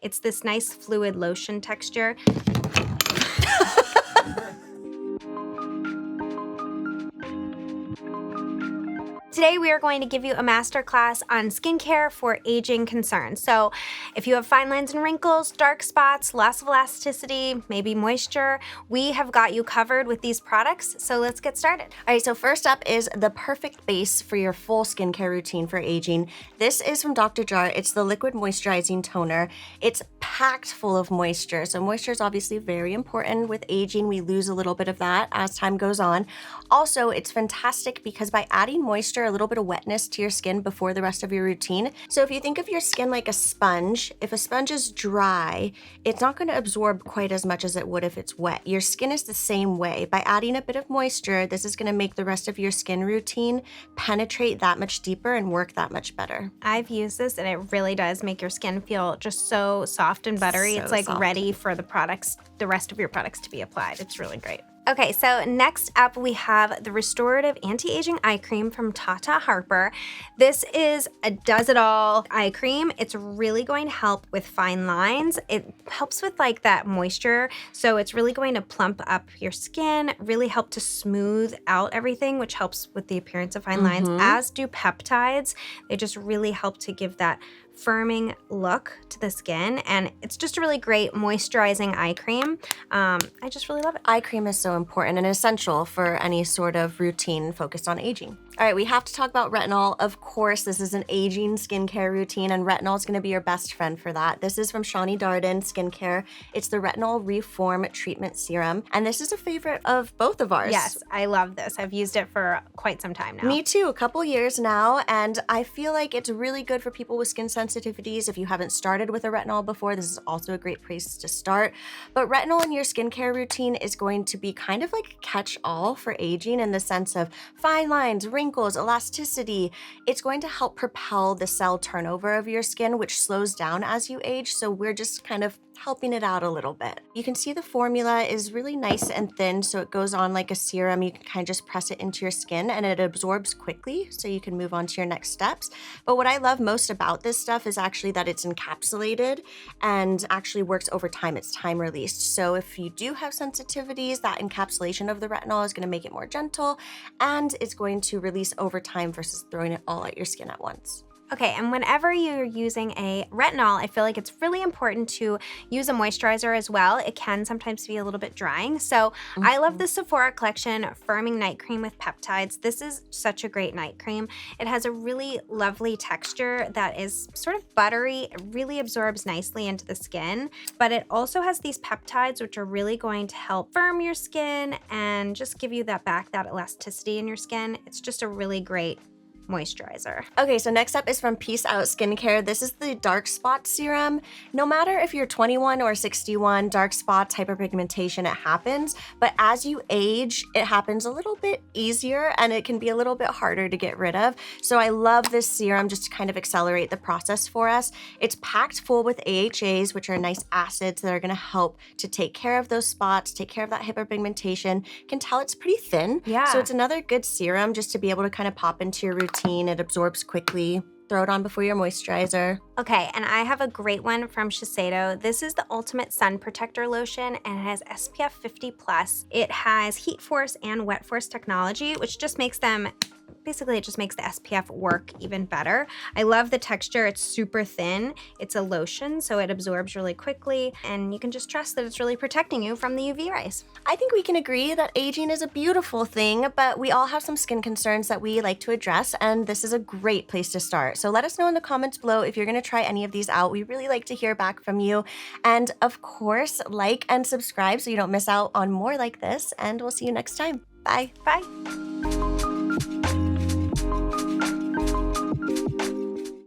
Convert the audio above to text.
It's this nice fluid lotion texture. Today we are going to give you a masterclass on skincare for aging concerns. So if you have fine lines and wrinkles, dark spots, loss of elasticity, maybe moisture, we have got you covered with these products. So let's get started. All right, so first up is the perfect base for your full skincare routine for aging. This is from Dr. Jart. It's the liquid moisturizing toner. It's packed full of moisture. So moisture is obviously very important with aging. We lose a little bit of that as time goes on. Also, it's fantastic because by adding moisture, a little bit of wetness to your skin before the rest of your routine. So if you think of your skin like a sponge, if a sponge is dry, it's not going to absorb quite as much as it would if it's wet. Your skin is the same way. By adding a bit of moisture, this is going to make the rest of your skin routine penetrate that much deeper and work that much better. I've used this and it really does make your skin feel just so soft and buttery. It's like ready for the rest of your products to be applied. It's really great. Okay, so next up we have the Restorative Anti-Aging Eye Cream from Tata Harper. This is a does-it-all eye cream. It's really going to help with fine lines. It helps with like that moisture, so it's really going to plump up your skin, really help to smooth out everything, which helps with the appearance of fine lines, as do peptides. They just really help to give that firming look to the skin, and it's just a really great moisturizing eye cream. I just really love it. Eye cream is so important and essential for any sort of routine focused on aging. All right, we have to talk about retinol. Of course, this is an aging skincare routine, and retinol is going to be your best friend for that. This is from Shani Darden Skincare. It's the Retinol Reform Treatment Serum, and this is a favorite of both of ours. Yes, I love this. I've used it for quite some time now. Me too, a couple years now, and I feel like it's really good for people with skin sensitivities. If you haven't started with a retinol before, this is also a great place to start. But retinol in your skincare routine is going to be kind of like a catch-all for aging in the sense of fine lines, wrinkles, elasticity. It's going to help propel the cell turnover of your skin, which slows down as you age. So we're just kind of helping it out a little bit. You can see the formula is really nice and thin, so it goes on like a serum. You can kind of just press it into your skin and it absorbs quickly, so you can move on to your next steps. But what I love most about this stuff is actually that it's encapsulated and actually works over time. It's time released. So if you do have sensitivities, that encapsulation of the retinol is going to make it more gentle, and it's going to release over time versus throwing it all at your skin at once. Okay, and whenever you're using a retinol, I feel like it's really important to use a moisturizer as well. It can sometimes be a little bit drying. So I love the Sephora collection Firming Night Cream with Peptides. This is such a great night cream. It has a really lovely texture that is sort of buttery. It really absorbs nicely into the skin, but it also has these peptides which are really going to help firm your skin and just give you that elasticity in your skin. It's just a really great moisturizer. Okay, so next up is from Peace Out Skincare. This is the Dark Spot Serum. No matter if you're 21 or 61, dark spots, hyperpigmentation, it happens. But as you age, it happens a little bit easier and it can be a little bit harder to get rid of. So I love this serum just to kind of accelerate the process for us. It's packed full with AHAs, which are nice acids that are going to help to take care of those spots, take care of that hyperpigmentation. You can tell it's pretty thin. Yeah. So it's another good serum just to be able to kind of pop into your routine. It absorbs quickly. Throw it on before your moisturizer. Okay, and I have a great one from Shiseido. This is the Ultimate Sun Protector Lotion, and it has SPF 50+. It has heat force and wet force technology, which just makes them basically it just makes the SPF work even better. I love the texture. It's super thin. It's a lotion, so it absorbs really quickly, and you can just trust that it's really protecting you from the UV rays. I think we can agree that aging is a beautiful thing, but we all have some skin concerns that we like to address, and this is a great place to start. So let us know in the comments below if you're going to try any of these out. We really like to hear back from you. And of course, like and subscribe so you don't miss out on more like this, and we'll see you next time. Bye. Bye.